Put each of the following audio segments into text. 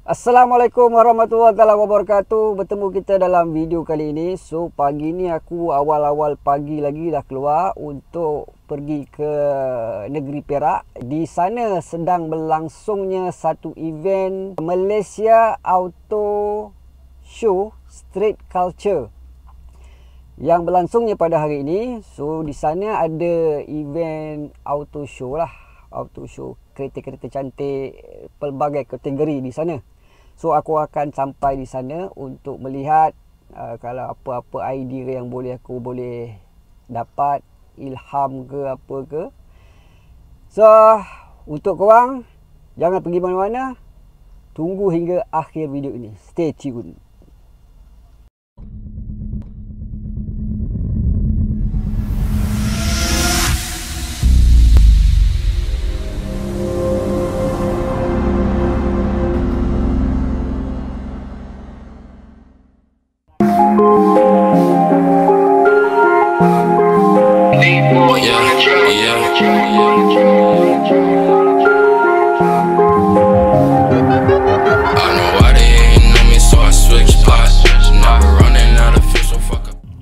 Assalamualaikum warahmatullahi wabarakatuh. Bertemu kita dalam video kali ini. So pagi ni aku awal-awal pagi lagi dah keluar untuk pergi ke negeri Perak. Di sana sedang berlangsungnya satu event Malaysia Auto Show Street Culture yang berlangsungnya pada hari ini. So di sana ada event auto show lah, auto show kereta-kereta cantik pelbagai kategori di sana. So aku akan sampai di sana untuk melihat kalau apa-apa idea yang aku boleh dapat, ilham ke apa ke. So untuk korang jangan pergi mana-mana, tunggu hingga akhir video ini. Stay tune.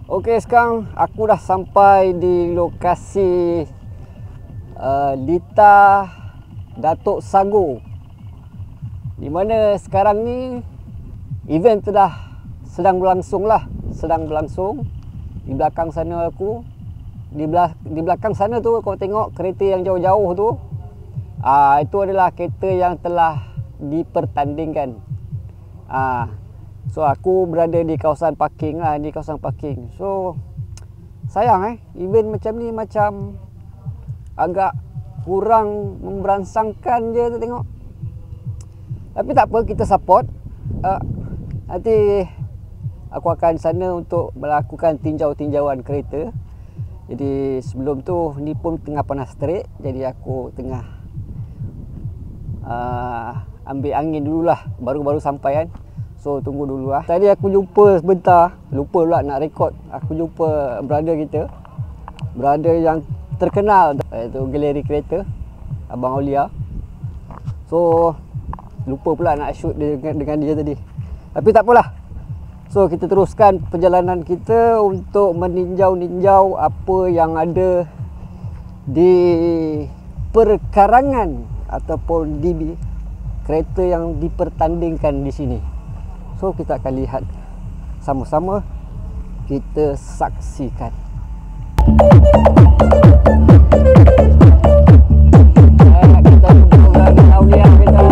Okey, sekarang aku dah sampai di lokasi Lita Datuk Sago, di mana sekarang ni event sedang berlangsung. Di belakang sana aku, di belakang sana tu kau tengok kereta yang jauh-jauh tu, itu adalah kereta yang telah dipertandingkan. So aku berada di kawasan parking lah, So sayang event macam ni macam agak kurang memberansangkan je tu tengok. Tapi tak apa, kita support. Nanti aku akan sana untuk melakukan tinjauan kereta. Jadi sebelum tu ni pun tengah panas terik, jadi aku tengah ambil angin dululah, baru-baru sampai kan. So tunggu dulu lah. Tadi aku jumpa sebentar, lupa pula nak rekod. Aku jumpa brother yang terkenal, iaitu galeri kereta Abang Aulia. So lupa pula nak shoot dengan dia tadi. Tapi tak apalah. So kita teruskan perjalanan kita untuk meninjau apa yang ada di perkarangan ataupun di kereta yang dipertandingkan di sini. So kita akan lihat sama-sama, kita saksikan. Kita tunggu lagi Aulia kita.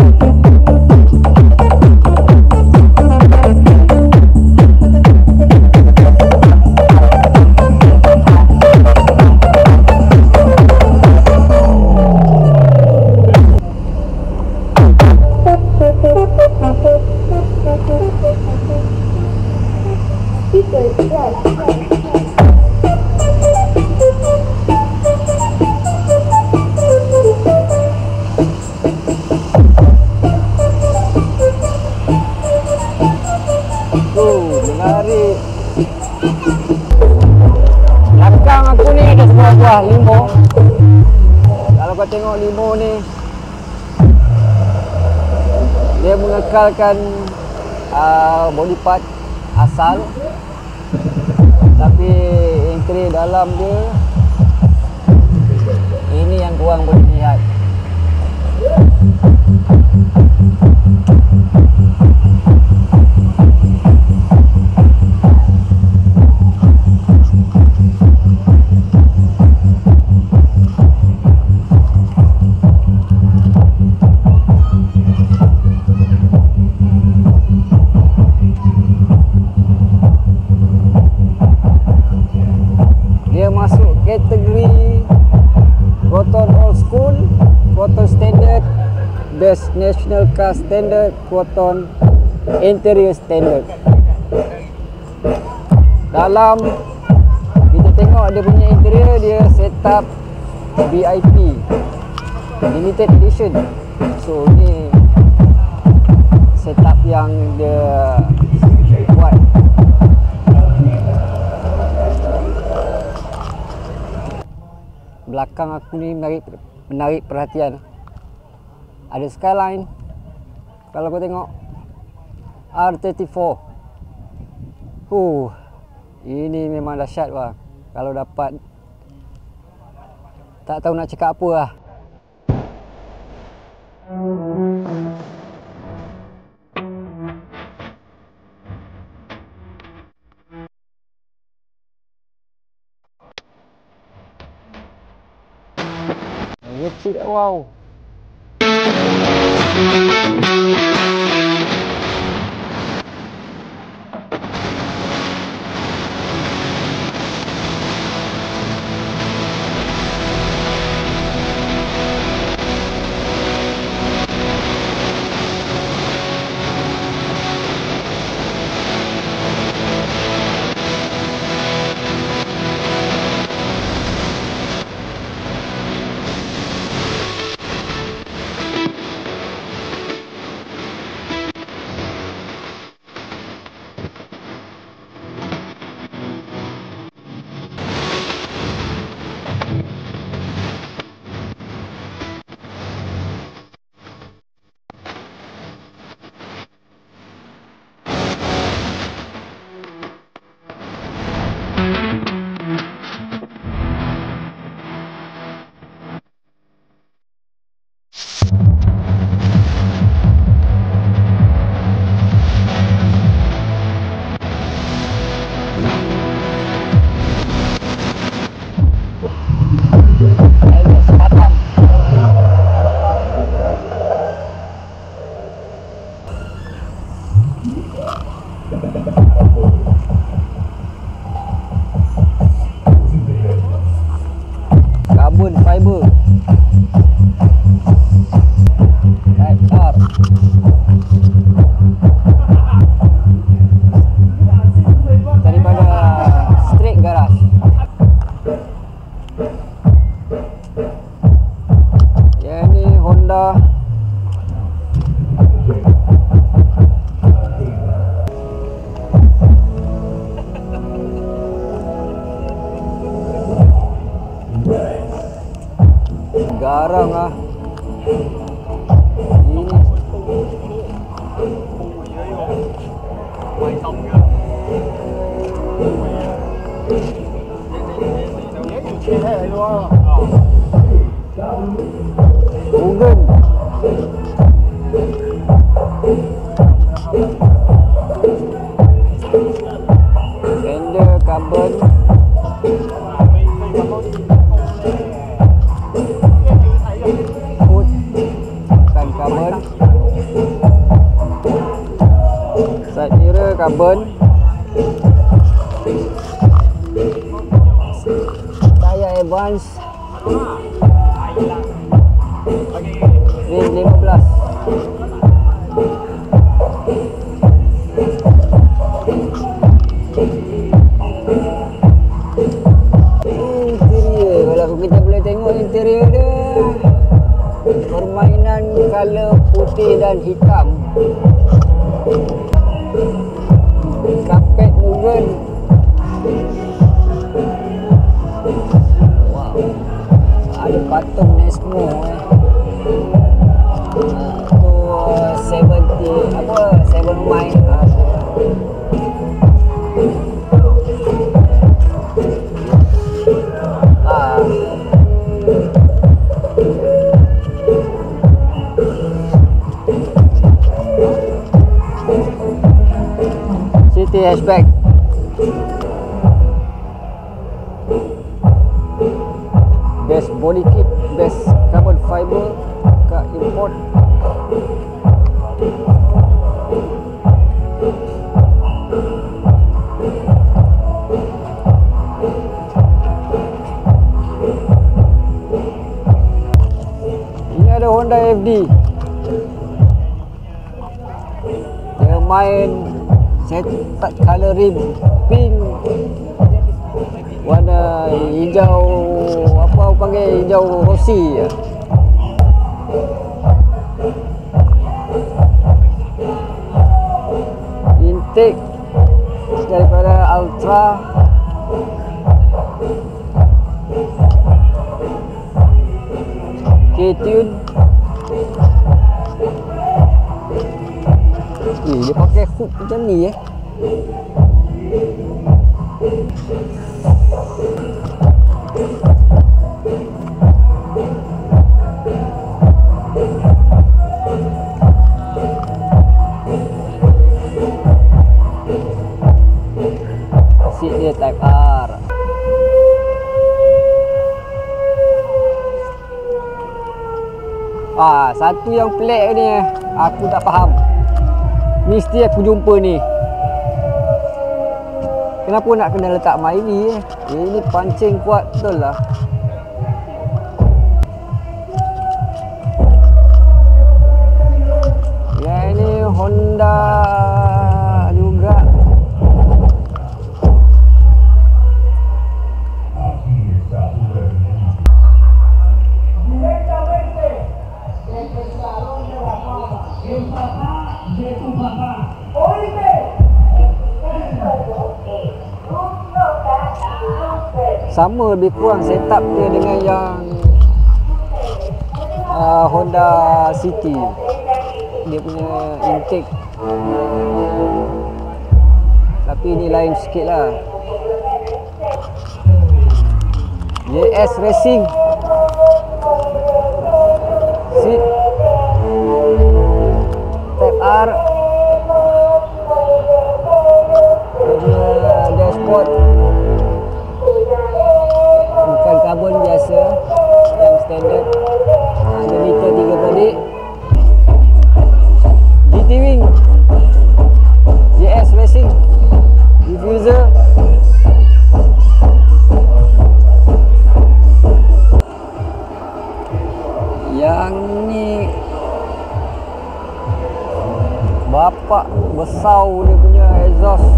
Menarik. Belakang aku ni ada sebuah buah limo. Kalau kau tengok limo ni, dia mengekalkan body part asal, tapi interior dalam dia ini yang korang boleh lihat. Dia masuk kategori Proton Old School, Proton Standard, Best National Car Standard, Proton Interior Standard. Dalam kita tengok dia punya interior, dia setup VIP Limited Edition. So ni setup yang dia buat. Belakang aku ni menarik perhatian. Ada skyline. Kalau kau tengok R34. Ini memang dahsyat bang. Kalau dapat, tak tahu nak cakap apa lah. Kecil, wow. Carbon fiber Type R. Daripada straight garage. Yang ni Honda garang lah. Ini Mugen. Fender carbon. Hood kan carbon. Side mirror carbon. Tayar advance. Rim 15. Interior, kalau kita boleh tengok interior dia, permainan color putih dan hitam. Kapet Mugen. Wow, ada patung Nesmo tu 70 apa 7 mile. City hatchback. Best body kit, best carbon fiber kat import. Ini ada Honda FD. Dia main set color rim pink, warna hijau, apa aku panggil, hijau rosi ya. Intake daripada Ultra. K-Tune. Dia pakai hook macam ni Seat dia Type R. Satu yang pelik ni aku tak faham. Mesti aku jumpa ni. Kenapa nak kena letak Mylee Ini pancing kuat betul lah. Yang ini Honda juga. Sama lebih kurang setup dia dengan yang Honda City. Dia punya intake, tapi ini lain sikit lah. JS Racing seat Type R. Dia punya dashboard bukan karbon biasa, yang standard. Ada meter 3 balik. GT Wing JS Racing diffuser. Yang ni bapak besar dia punya exhaust.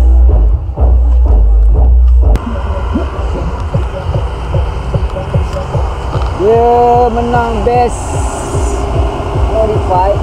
Dia menang best modified.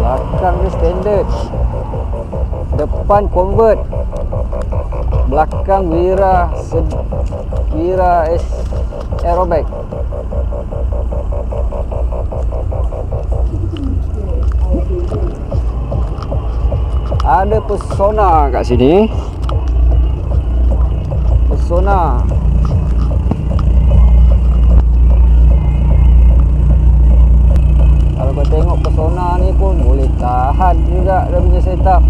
Belakang ni standard, depan convert, belakang Wira aerobag. Ada Persona kat sini. Persona kalau kau tengok Persona ni pun boleh tahan juga dia punya setup.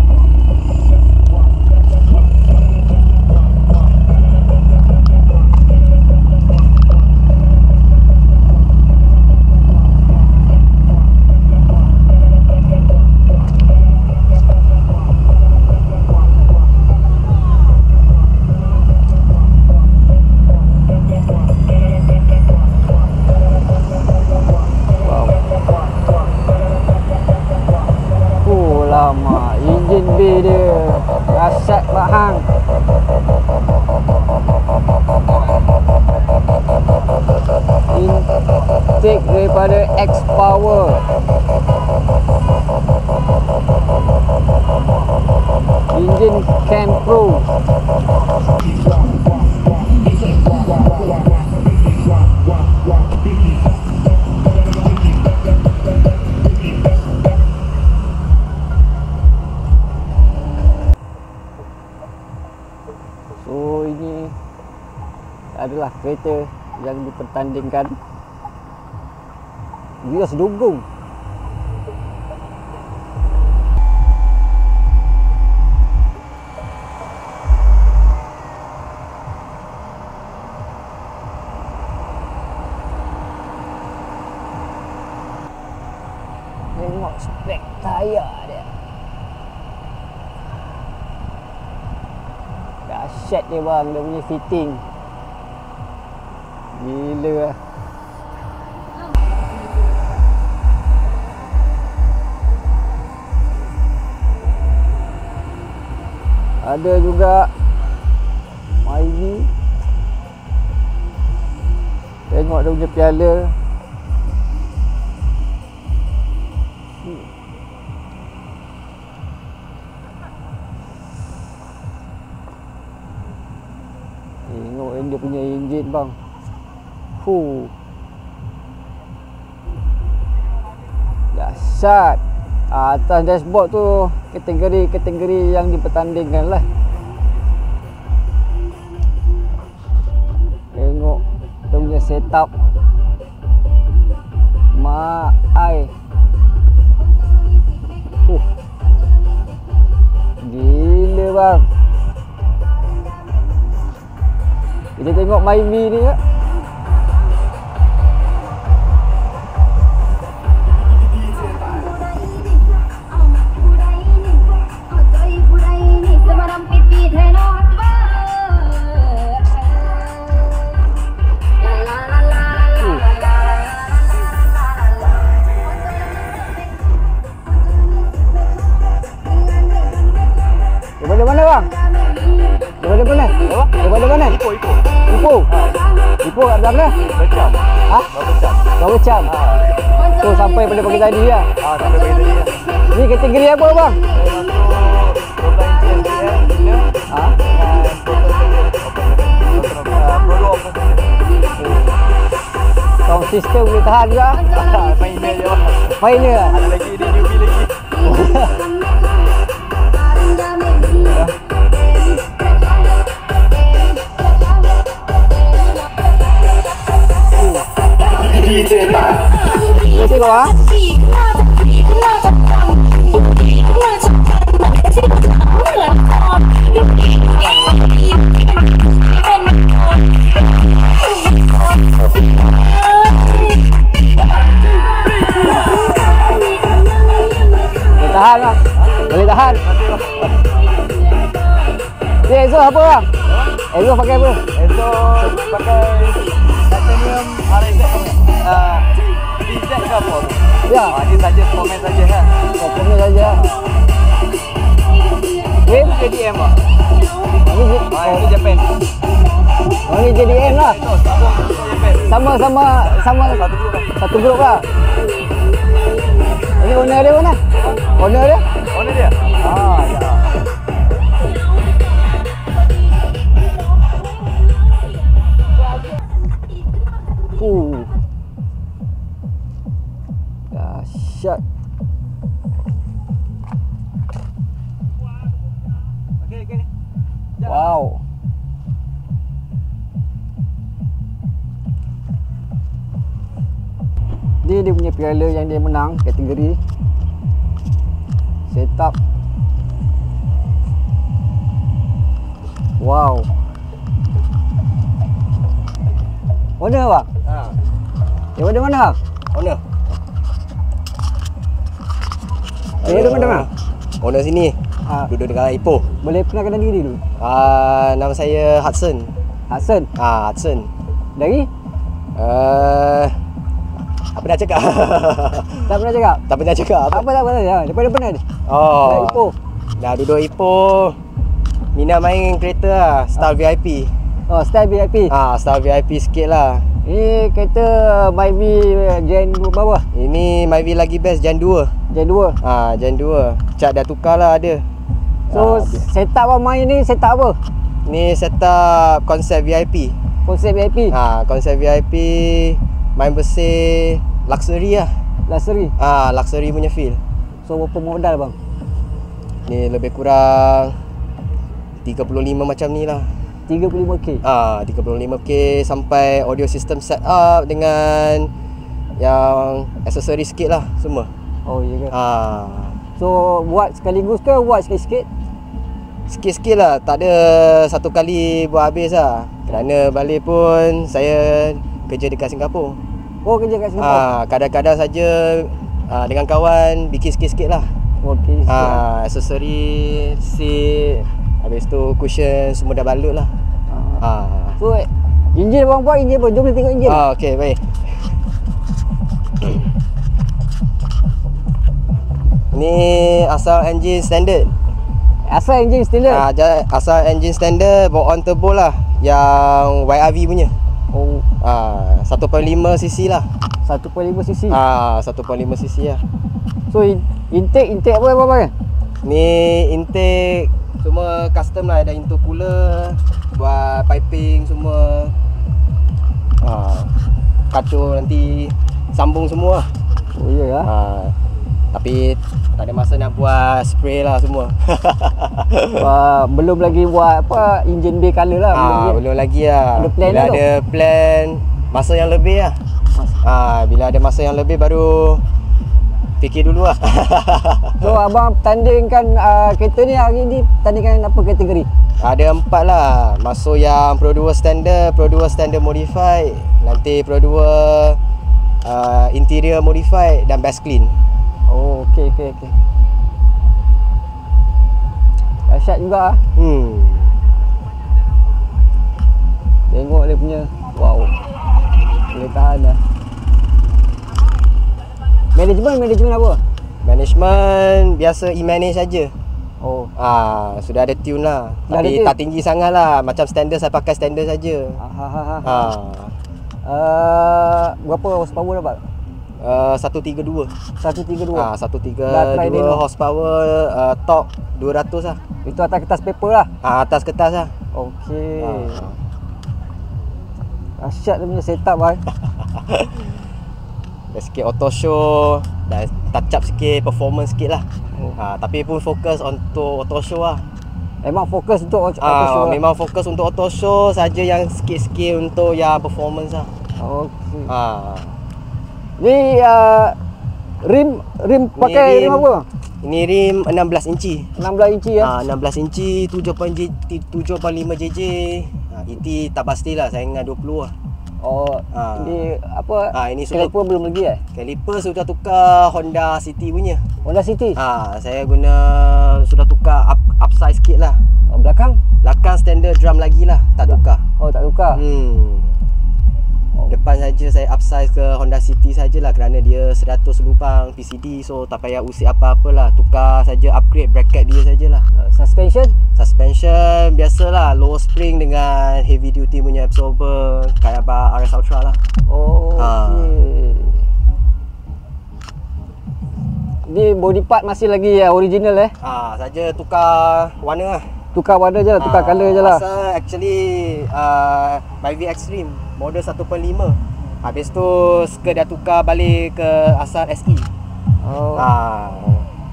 Enjin B dia rasyat bahang. Intake daripada X-Power. Enjin Cam Pro. So ini adalah kereta yang dipertandingkan. Dia sedunggung. Tengok spek tayar dia. Dahsyat dia bang, dia punya fitting. Gila lah. Ada juga Myvi. Tengok dia punya piala. Tengok dia punya enjin bang. Dahsyat. Atas dashboard tu kategori-kategori yang dipertandingkan lah. Tengok dia punya setup. Ai. Gila bang. Kita tengok Myvi ni ya. Daripada mana bang? Daripada mana? Daripada mana? Ipoh. Ipoh kat belah mana? Bercam. Ha? Bercam. So sampai pada pagi tadi lah. Sampai pagi tadi lah. Ni kategori apa bang? Sound system boleh tahan juga? Mainnya je bang. Mainnya lah? Ada lagi ni, newbie lagi. Terima kasih kau ah. Boleh tahan lah. Boleh tahan. Dia Exo apa bang? Exo pakai apa? Exo pakai titanium RZ DZ ke apa? Ya. Dia saja komen saja kan. Komen saja. Ini JDM lah. Ini Japan. Ini JDM lah. Sama satu grup lah. Ini owner dia mana? Owner dia? Owner dia? Ya. Dahsyat. Okey. Wow. Dia punya piala yang dia menang kategori setup. Wow. Owner bang? Daripada mana bang? Owner. Daripada mana? Owner sini. Duduk dekat Ipoh. Boleh kenalkan diri dulu? Nama saya Hudson. Hudson? Hudson. Dari? Apa nak cakap? Tak pernah cakap? Tak pernah cakap. Apa ya. Daripada mana ni? Dari Ipoh. Dah duduk Ipoh. Minat main kereta lah. Style VIP. Oh, style VIP. Style VIP sikit lah. Ini kereta Myvi Gen berapa? Ini Myvi lagi best Gen 2. Gen 2? Gen 2. Cat dah tukar lah ada. So setup abang main ni setup apa? Ni setup konsep VIP. Konsep VIP? Konsep VIP. Main bersih. Luxury lah. Luxury? Luxury punya feel. So berapa modal bang? Ni lebih kurang 35 macam ni lah. 35k? 35k sampai audio system set up dengan yang aksesori sikit lah semua. Oh iya ke? So buat sekaligus ke buat sikit-sikit? Sikit-sikit lah, tak ada satu kali buat habis lah. Kerana balik pun saya kerja dekat Singapura. Oh, kerja kat Singapura? Kadang-kadang saja dengan kawan bikin sikit-sikit lah. Okay, aksesori, seat, habis tu cushion semua dah balut lah. So enjin abang buat enjin apa? Jom kita tengok enjin. Okey, baik. Ni asal enjin standard. Asal enjin standard? Asal engine standard bawa on turbo lah, yang YRV punya. Oh, 1.5 cc lah. 1.5 cc. 1.5 cc lah. So intake apa kan? Ni intake semua custom lah, ada intercooler, buat piping semua. Kacau nanti sambung semua. Oh iya ya. Tapi tak ada masa nak buat spray lah semua. Belum lagi buat apa engine bay color lah. Belum lagi lah. Ada plan bila lah ada plan masa yang lebih lah. Bila ada masa yang lebih baru fikir dulu lah. So abang tandingkan kereta ni hari ni, tandingkan apa kategori? Ada 4 lah. Masuk yang Pro 2 standard, Pro 2 standard modified, nanti Pro 2 interior modified dan best clean. Oh, okey. Dahsyat juga ah. Tengok dia punya. Wow. Boleh tahan dah. Management apa? Management biasa e-manage saja. Oh. Sudah ada tune lah. Dah Tapi ada tak tinggi sangat lah. Macam standard saya pakai standard saja. Berapa horsepower dapat? 132. 132. 132 horsepower, torque 200 lah. Itu atas kertas paper lah. Atas kertas lah. Okey. Dahsyat dia punya setup lah. Dah sikit auto show, dah touch up sikit, performance sikit lah. Tapi pun fokus untuk auto show lah. Memang fokus untuk auto show lah. Memang fokus untuk auto show saja, yang sikit-sikit untuk yang performance lah. Okey. Ni rim pakai rim apa? Ini rim 16 inci. 16 inci ya. 16 inci 7.5 JJ. Itu tak pastilah, saya ingat 20 lah. Ini apa? Ini caliper belum lagi Caliper sudah tukar Honda City punya. Honda City. Saya guna sudah tukar upsize sikit lah. Belakang standard drum lagi lah, tak tukar. Oh, tak tukar. Depan saja saya upsize ke Honda City sajalah, kerana dia 100 lubang PCD, so tak payah usik apa-apalah, tukar saja, upgrade bracket dia sajalah. Suspension biasalah, low spring dengan heavy duty punya absorber kayak RS Ultra lah. Okey. Ni body part masih lagi original saja tukar warna lah. Tukar warna je lah, tukar color je lah. Asal actually Myvi Extreme model 1.5. Habis tu skirt dah tukar balik ke asal SE.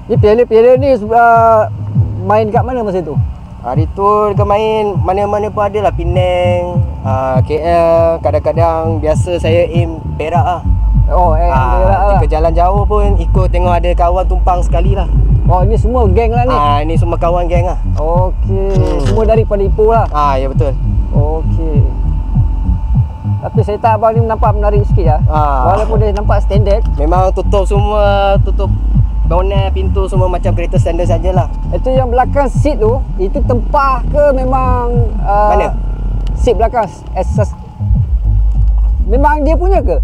Ni piala ni main kat mana masa tu? Hari tu dia main mana-mana pun ada lah. Penang, KL, kadang-kadang biasa saya aim Perak lah. Perak lah. Ke jalan jauh pun ikut tengok ada kawan tumpang sekali lah. Ini semua geng lah ni? Ini semua kawan geng lah. Okey. Semua daripada Ipoh lah? Ya betul. Okey. Tapi saya tak abang ni nampak menarik sikit lah. Walaupun dia nampak standard. Memang tutup semua, tutup bonnet, pintu semua macam kereta standard sajalah. Itu yang belakang seat tu, itu tempah ke memang mana? Seat belakang memang dia punya ke?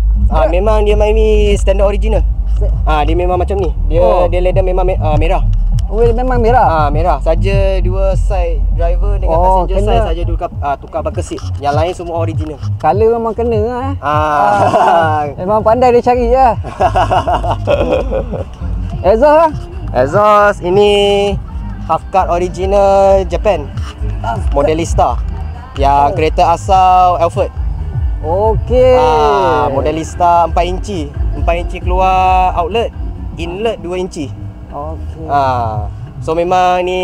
Memang dia Myvi standard original. Dia memang macam ni. Dia leather memang merah. Memang merah. Merah. Saja dua side driver dengan passenger side saja tukar bucket seat. Yang lain semua original. Color memang kena memang pandai dia cari lah. Exhaust ini half cut original Japan. Modelista. Yang kereta asal Alphard. Okey. Modelista 4 inci. 4 inci keluar outlet, inlet 2 inci. Okey. So memang ni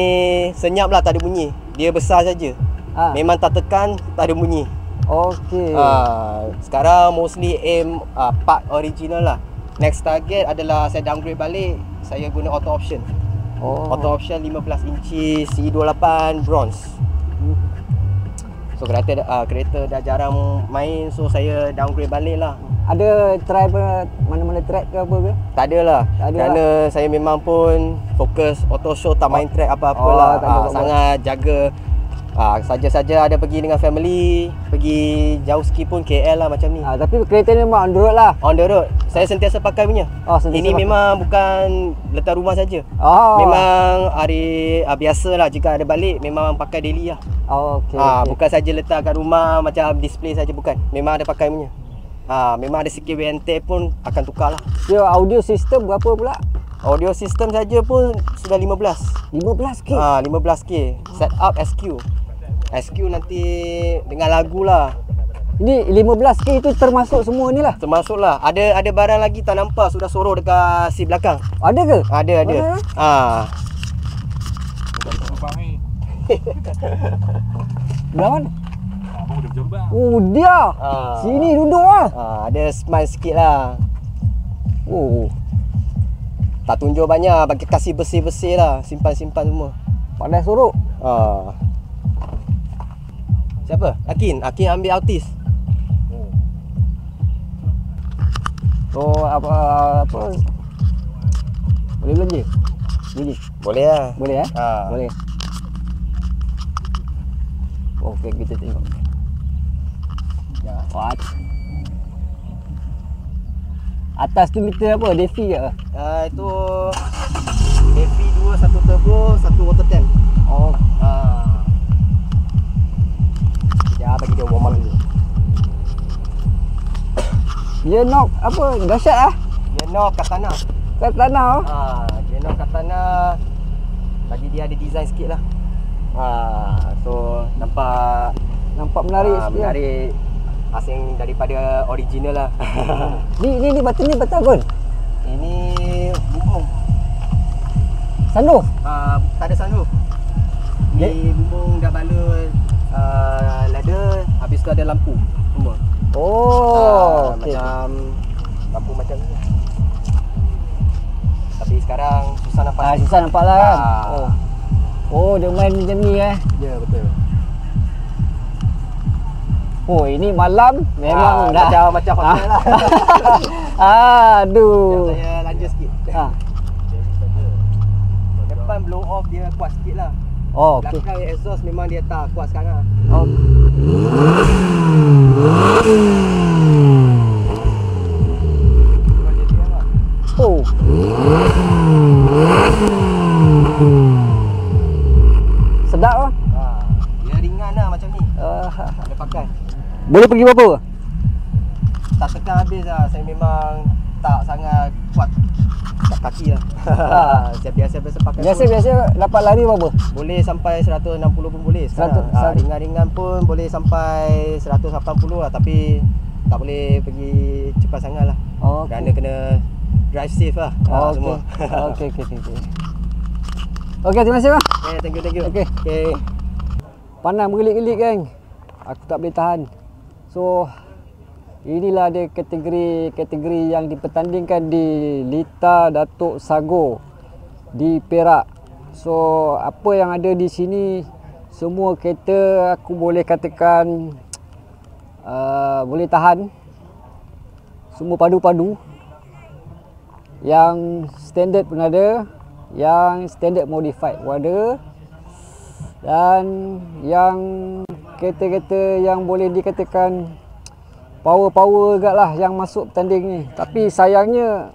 senyap lah, tak ada bunyi. Dia besar saja. Memang tak tekan, tak ada bunyi. Okey. Sekarang mostly aim part original lah. Next target adalah saya downgrade balik. Saya guna auto option. Auto option 15 inci C28 bronze. So kereta dah jarang main, so saya downgrade balik lah. Ada try mana-mana track ke apa ke? Tak ada lah. Kerana saya memang pun fokus auto show, tak main track apa-apa lah. Sangat jaga Saja-saja ada pergi dengan family, pergi jauh sikit pun KL lah macam ni. Tapi kereta ni memang on the road lah. On the road. Saya sentiasa pakai punya. Ini memang bukan letak rumah saja. Memang hari biasa lah, jika ada balik memang pakai daily lah. Okay. Bukan saja letak kat rumah macam display saja, bukan. Memang ada pakai punya. Memang ada sikit wear and tear pun akan tukar lah. Dia audio system berapa pula? Audio system saja pun sudah 15. 15k? 15k. Set up SQ. SQ nanti dengan lagu lah. Ini 15k itu termasuk semua ni lah? Termasuk lah. Ada barang lagi tak nampak, sudah sorok dekat seat belakang. Ada ke? Ada. Belah mana? Oh dia. Sini duduk lah. Ada smile sikit lah. Tak tunjuk banyak, bagi kasih bersih-bersih lah. Simpan-simpan semua. Pandai sorok. Siapa? Akin ambil Altis. Apa boleh belanja? Boleh lah. Boleh Boleh. Okey, kita tengok. What? Atas tu meter apa? Defi ke? Itu Defi 2, 1 turbo, 1 water tank. Sekejap bagi dia warm up dulu. Dia knock apa? Dahsyat lah. Dia knock kat tanah. Kat tanah. Dia knock kat tanah. Tadi dia ada design sikit lah. So nampak menarik sikit. Menarik. Asing daripada original lah. Ni batu ni betul pun. Ini bumbung. Sunroof? Tak ada sunroof. Ni bumbung dah balut leather, habis tu ada lampu semua. Okay. Macam lampu macam ni. Tapi sekarang susah nampak. Susah nampak lah kan. Dia main macam ni Ya, betul. Ini malam memang dah macam hotel lah. Aduh. Saya lanjut sikit. Depan blow off dia kuat sikit lah. Okey. Belakang exhaust memang dia tak kuat sangat. Sedap lah. Dia ringan lah macam ni. Ada pakai. Boleh pergi berapa? Tak tekan habis lah. Saya memang tak sangat kuat kat kaki lah. Biasa pakai. Biasa dapat lari berapa? Boleh sampai 160 pun boleh sekarang. Ringan-ringan pun boleh sampai 180 lah. Tapi tak boleh pergi cepat sangat lah. Kerana kena drive safe lah. Semua. Okey. Okey, terima kasih bang. Thank you. Okay. Panas bergelik-gelik kan. Aku tak boleh tahan. So inilah dia kategori yang dipertandingkan di Lita Datuk Sago di Perak. So apa yang ada di sini semua kereta aku boleh katakan boleh tahan. Semua padu-padu. Yang standard pun ada, yang standard modified pun ada, dan yang kereta-kereta yang boleh dikatakan power agak lah yang masuk bertanding ni. Tapi sayangnya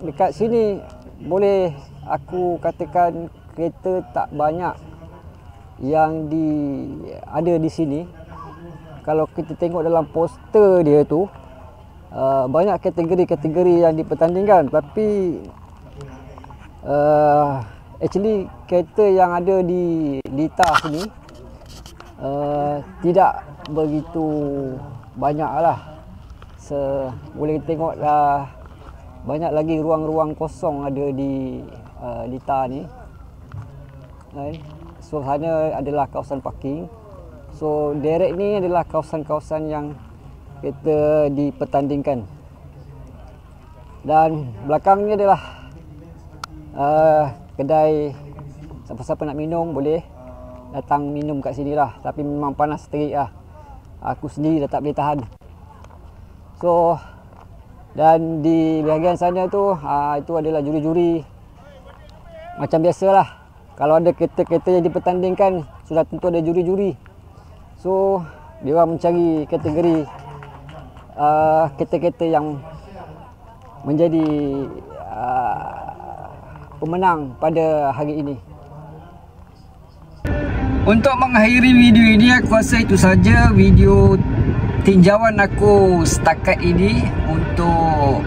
dekat sini boleh aku katakan kereta tak banyak yang ada di sini. Kalau kita tengok dalam poster dia tu, banyak kategori-kategori yang dipertandingkan, tapi actually kereta yang ada di Lita sini tidak begitu banyak lah. Boleh tengok lah, banyak lagi ruang-ruang kosong ada di Lita ni. So sana adalah kawasan parking. So direct ni adalah kawasan-kawasan yang kereta dipertandingkan. Dan belakang ni adalah kedai, siapa-siapa nak minum boleh datang minum kat sini lah. Tapi memang panas terik lah. Aku sendiri dah tak boleh tahan. So dan di bahagian sana tu itu adalah juri-juri. Macam biasalah, kalau ada kereta-kereta yang dipertandingkan, sudah tentu ada juri-juri. So dia orang mencari kategori kereta-kereta yang menjadi pemenang pada hari ini. Untuk mengakhiri video ini, aku rasa itu saja video tinjauan aku setakat ini untuk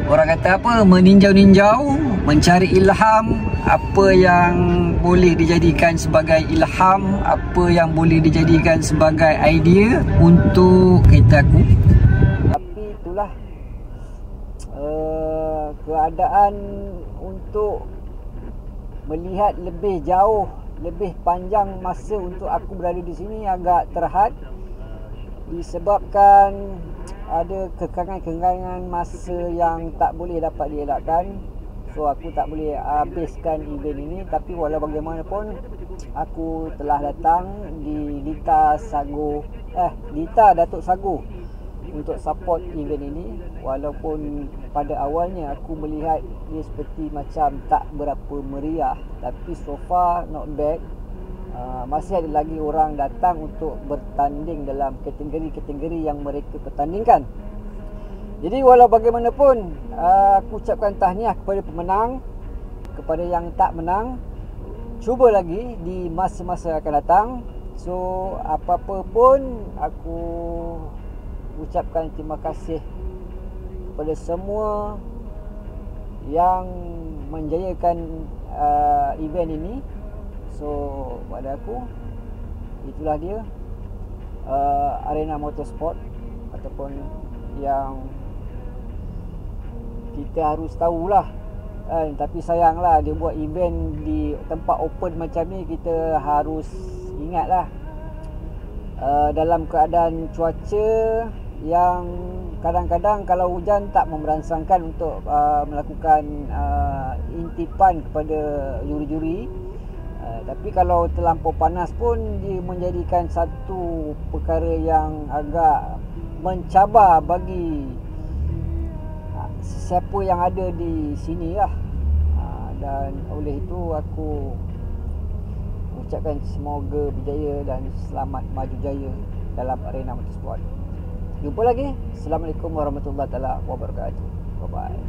orang kata apa, meninjau-ninjau, mencari ilham, apa yang boleh dijadikan sebagai ilham, apa yang boleh dijadikan sebagai idea untuk kereta aku. Tapi itulah keadaan untuk melihat lebih jauh, lebih panjang masa untuk aku berada di sini agak terhad disebabkan ada kekangan-kekangan masa yang tak boleh dapat dielakkan. So aku tak boleh habiskan event ini, tapi walau bagaimanapun aku telah datang di Dita Datuk Sagu untuk support event ini. Walaupun pada awalnya aku melihat dia seperti macam tak berapa meriah, tapi so far not bad. Masih ada lagi orang datang untuk bertanding dalam kategori-kategori yang mereka pertandingkan. Jadi walau bagaimanapun aku ucapkan tahniah kepada pemenang. Kepada yang tak menang, cuba lagi di masa-masa akan datang. So apa-apa pun aku ucapkan terima kasih kepada semua yang menjayakan event ini. So pada aku itulah dia Arena Motorsport, ataupun yang kita harus tahulah kan. Tapi sayanglah dia buat event di tempat open macam ni, kita harus ingatlah dalam keadaan cuaca yang kadang-kadang kalau hujan tak memberansangkan untuk melakukan intipan kepada juri-juri. Tapi kalau terlampau panas pun dia menjadikan satu perkara yang agak mencabar bagi sesiapa yang ada di sini lah. Dan oleh itu aku ucapkan semoga berjaya dan selamat maju jaya dalam arena motorsport. Jumpa lagi. Assalamualaikum warahmatullahi wabarakatuh. Bye bye.